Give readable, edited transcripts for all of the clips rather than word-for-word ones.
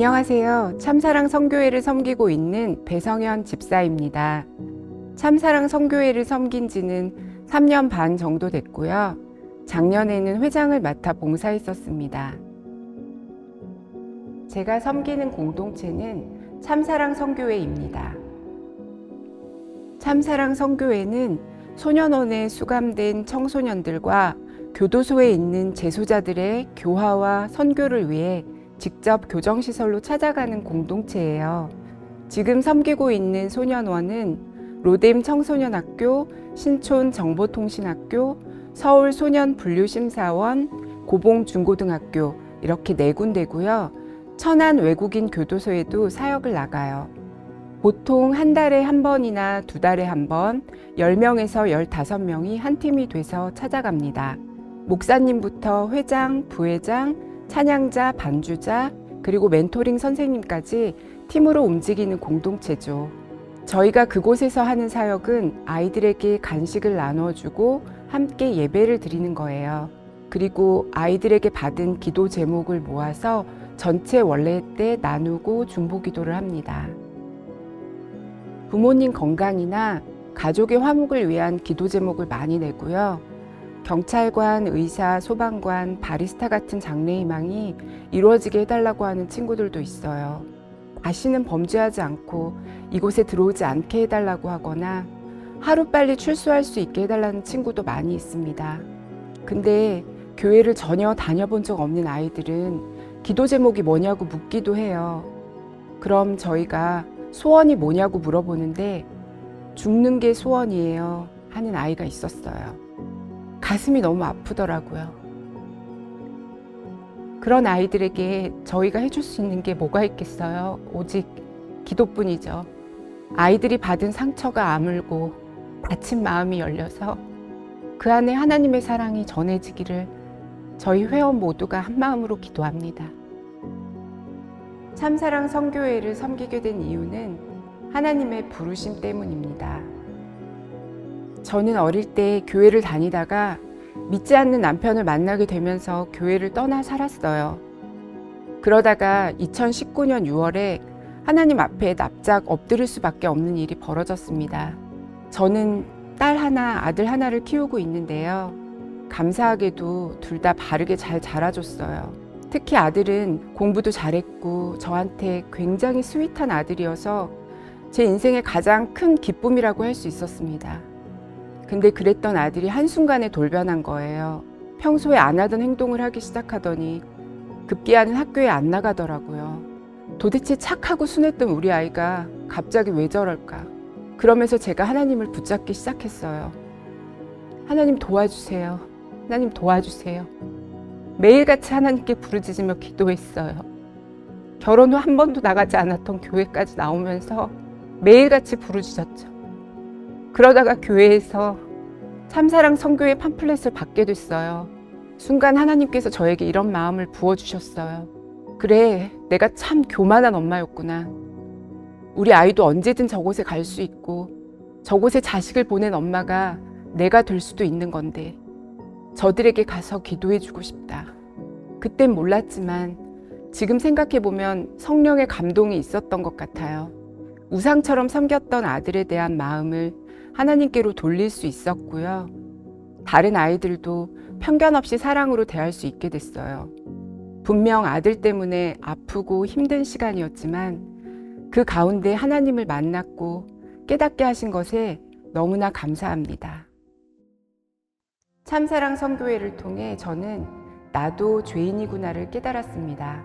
안녕하세요. 참사랑 성교회를 섬기고 있는 배성현 집사입니다. 참사랑 성교회를 섬긴 지는 3년 반 정도 됐고요. 작년에는 회장을 맡아 봉사했었습니다. 제가 섬기는 공동체는 참사랑 성교회입니다. 참사랑 성교회는 소년원에 수감된 청소년들과 교도소에 있는 재소자들의 교화와 선교를 위해 직접 교정시설로 찾아가는 공동체예요. 지금 섬기고 있는 소년원은 로뎀 청소년학교, 신촌 정보통신학교, 서울 소년분류심사원, 고봉중고등학교 이렇게 4군데고요. 천안 외국인 교도소에도 사역을 나가요. 보통 한 달에 한 번이나 2달에 한 번 10명에서 15명이 한 팀이 돼서 찾아갑니다. 목사님부터 회장, 부회장, 찬양자, 반주자, 그리고 멘토링 선생님까지 팀으로 움직이는 공동체죠. 저희가 그곳에서 하는 사역은 아이들에게 간식을 나눠주고 함께 예배를 드리는 거예요. 그리고 아이들에게 받은 기도 제목을 모아서 전체 원래 때 나누고 중보 기도를 합니다. 부모님 건강이나 가족의 화목을 위한 기도 제목을 많이 내고요. 경찰관, 의사, 소방관, 바리스타 같은 장래희망이 이루어지게 해달라고 하는 친구들도 있어요. 다시는 범죄하지 않고 이곳에 들어오지 않게 해달라고 하거나 하루빨리 출소할 수 있게 해달라는 친구도 많이 있습니다. 근데 교회를 전혀 다녀본 적 없는 아이들은 기도 제목이 뭐냐고 묻기도 해요. 그럼 저희가 소원이 뭐냐고 물어보는데 죽는 게 소원이에요 하는 아이가 있었어요. 가슴이 너무 아프더라고요. 그런 아이들에게 저희가 해줄 수 있는 게 뭐가 있겠어요? 오직 기도뿐이죠. 아이들이 받은 상처가 아물고 다친 마음이 열려서 그 안에 하나님의 사랑이 전해지기를 저희 회원 모두가 한 마음으로 기도합니다. 참사랑 성교회를 섬기게 된 이유는 하나님의 부르심 때문입니다. 저는 어릴 때 교회를 다니다가 믿지 않는 남편을 만나게 되면서 교회를 떠나 살았어요. 그러다가 2019년 6월에 하나님 앞에 납작 엎드릴 수밖에 없는 일이 벌어졌습니다. 저는 딸 하나, 아들 하나를 키우고 있는데요. 감사하게도 둘 다 바르게 잘 자라줬어요. 특히 아들은 공부도 잘했고 저한테 굉장히 스윗한 아들이어서 제 인생의 가장 큰 기쁨이라고 할 수 있었습니다. 근데 그랬던 아들이 한순간에 돌변한 거예요. 평소에 안 하던 행동을 하기 시작하더니 급기야는 학교에 안 나가더라고요. 도대체 착하고 순했던 우리 아이가 갑자기 왜 저럴까? 그러면서 제가 하나님을 붙잡기 시작했어요. 하나님 도와주세요. 하나님 도와주세요. 매일같이 하나님께 부르짖으며 기도했어요. 결혼 후 한 번도 나가지 않았던 교회까지 나오면서 매일같이 부르짖었죠. 그러다가 교회에서 참사랑 성교회 팜플렛을 받게 됐어요. 순간 하나님께서 저에게 이런 마음을 부어주셨어요. 그래, 내가 참 교만한 엄마였구나. 우리 아이도 언제든 저곳에 갈 수 있고 저곳에 자식을 보낸 엄마가 내가 될 수도 있는 건데 저들에게 가서 기도해주고 싶다. 그땐 몰랐지만 지금 생각해보면 성령의 감동이 있었던 것 같아요. 우상처럼 섬겼던 아들에 대한 마음을 하나님께로 돌릴 수 있었고요. 다른 아이들도 편견 없이 사랑으로 대할 수 있게 됐어요. 분명 아들 때문에 아프고 힘든 시간이었지만 그 가운데 하나님을 만났고 깨닫게 하신 것에 너무나 감사합니다. 참사랑 성교회를 통해 저는 나도 죄인이구나를 깨달았습니다.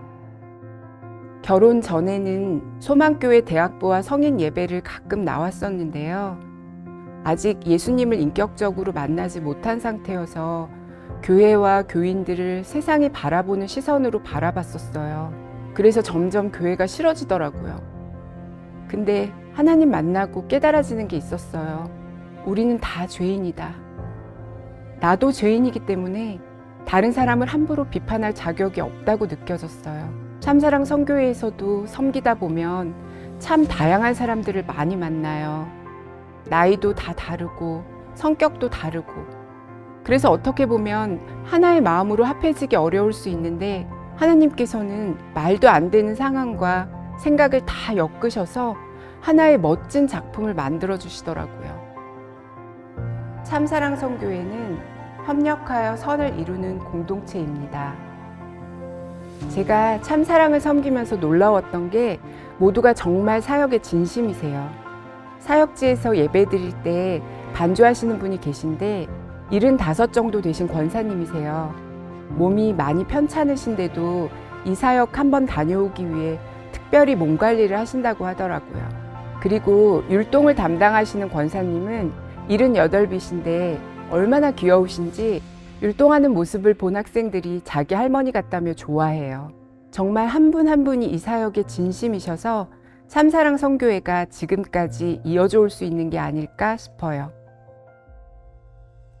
결혼 전에는 소망교회 대학부와 성인 예배를 가끔 나왔었는데요. 아직 예수님을 인격적으로 만나지 못한 상태여서 교회와 교인들을 세상이 바라보는 시선으로 바라봤었어요. 그래서 점점 교회가 싫어지더라고요. 근데 하나님 만나고 깨달아지는 게 있었어요. 우리는 다 죄인이다. 나도 죄인이기 때문에 다른 사람을 함부로 비판할 자격이 없다고 느껴졌어요. 참사랑 성교회에서도 섬기다 보면 참 다양한 사람들을 많이 만나요. 나이도 다 다르고 성격도 다르고 그래서 어떻게 보면 하나의 마음으로 합해지기 어려울 수 있는데 하나님께서는 말도 안 되는 상황과 생각을 다 엮으셔서 하나의 멋진 작품을 만들어 주시더라고요. 참사랑 선교회는 협력하여 선을 이루는 공동체입니다. 제가 참사랑을 섬기면서 놀라웠던 게 모두가 정말 사역에 진심이세요. 사역지에서 예배 드릴 때 반주하시는 분이 계신데 75 정도 되신 권사님이세요. 몸이 많이 편찮으신데도 이 사역 한번 다녀오기 위해 특별히 몸 관리를 하신다고 하더라고요. 그리고 율동을 담당하시는 권사님은 78이신데 얼마나 귀여우신지 율동하는 모습을 본 학생들이 자기 할머니 같다며 좋아해요. 정말 한 분 한 분이 이 사역에 진심이셔서 참사랑 선교회가 지금까지 이어져 올 수 있는 게 아닐까 싶어요.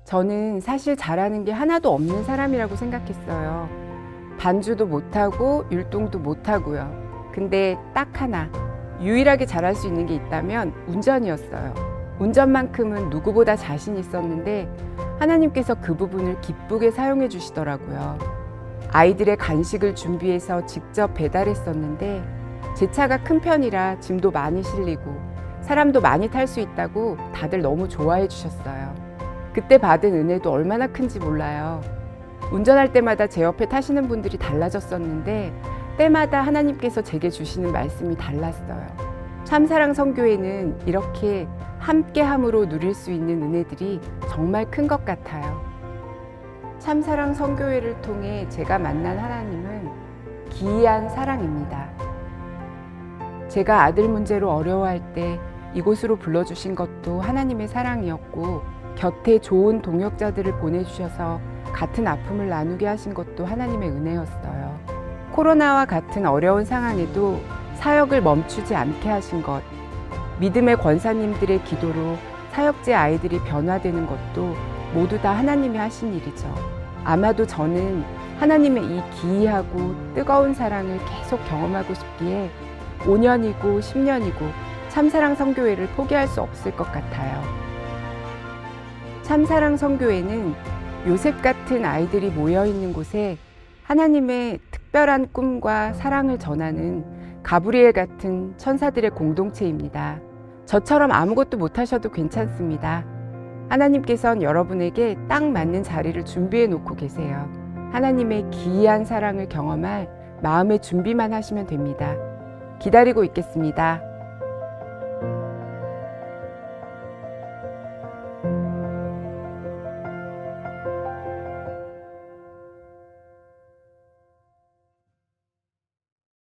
저는 사실 잘하는 게 하나도 없는 사람이라고 생각했어요. 반주도 못하고 율동도 못하고요. 근데 딱 하나, 유일하게 잘할 수 있는 게 있다면 운전이었어요. 운전만큼은 누구보다 자신 있었는데 하나님께서 그 부분을 기쁘게 사용해 주시더라고요. 아이들의 간식을 준비해서 직접 배달했었는데 제 차가 큰 편이라 짐도 많이 실리고 사람도 많이 탈 수 있다고 다들 너무 좋아해 주셨어요. 그때 받은 은혜도 얼마나 큰지 몰라요. 운전할 때마다 제 옆에 타시는 분들이 달라졌었는데 때마다 하나님께서 제게 주시는 말씀이 달랐어요. 참사랑 선교회는 이렇게 함께함으로 누릴 수 있는 은혜들이 정말 큰 것 같아요. 참사랑 선교회를 통해 제가 만난 하나님은 기이한 사랑입니다. 제가 아들 문제로 어려워할 때 이곳으로 불러주신 것도 하나님의 사랑이었고 곁에 좋은 동역자들을 보내주셔서 같은 아픔을 나누게 하신 것도 하나님의 은혜였어요. 코로나와 같은 어려운 상황에도 사역을 멈추지 않게 하신 것, 믿음의 권사님들의 기도로 사역제 아이들이 변화되는 것도 모두 다 하나님이 하신 일이죠. 아마도 저는 하나님의 이 기이하고 뜨거운 사랑을 계속 경험하고 싶기에 5년이고 10년이고 참사랑 선교회를 포기할 수 없을 것 같아요. 참사랑 선교회는 요셉 같은 아이들이 모여 있는 곳에 하나님의 특별한 꿈과 사랑을 전하는 가브리엘 같은 천사들의 공동체입니다. 저처럼 아무것도 못하셔도 괜찮습니다. 하나님께서는 여러분에게 딱 맞는 자리를 준비해 놓고 계세요. 하나님의 기이한 사랑을 경험할 마음의 준비만 하시면 됩니다. 기다리고 있겠습니다.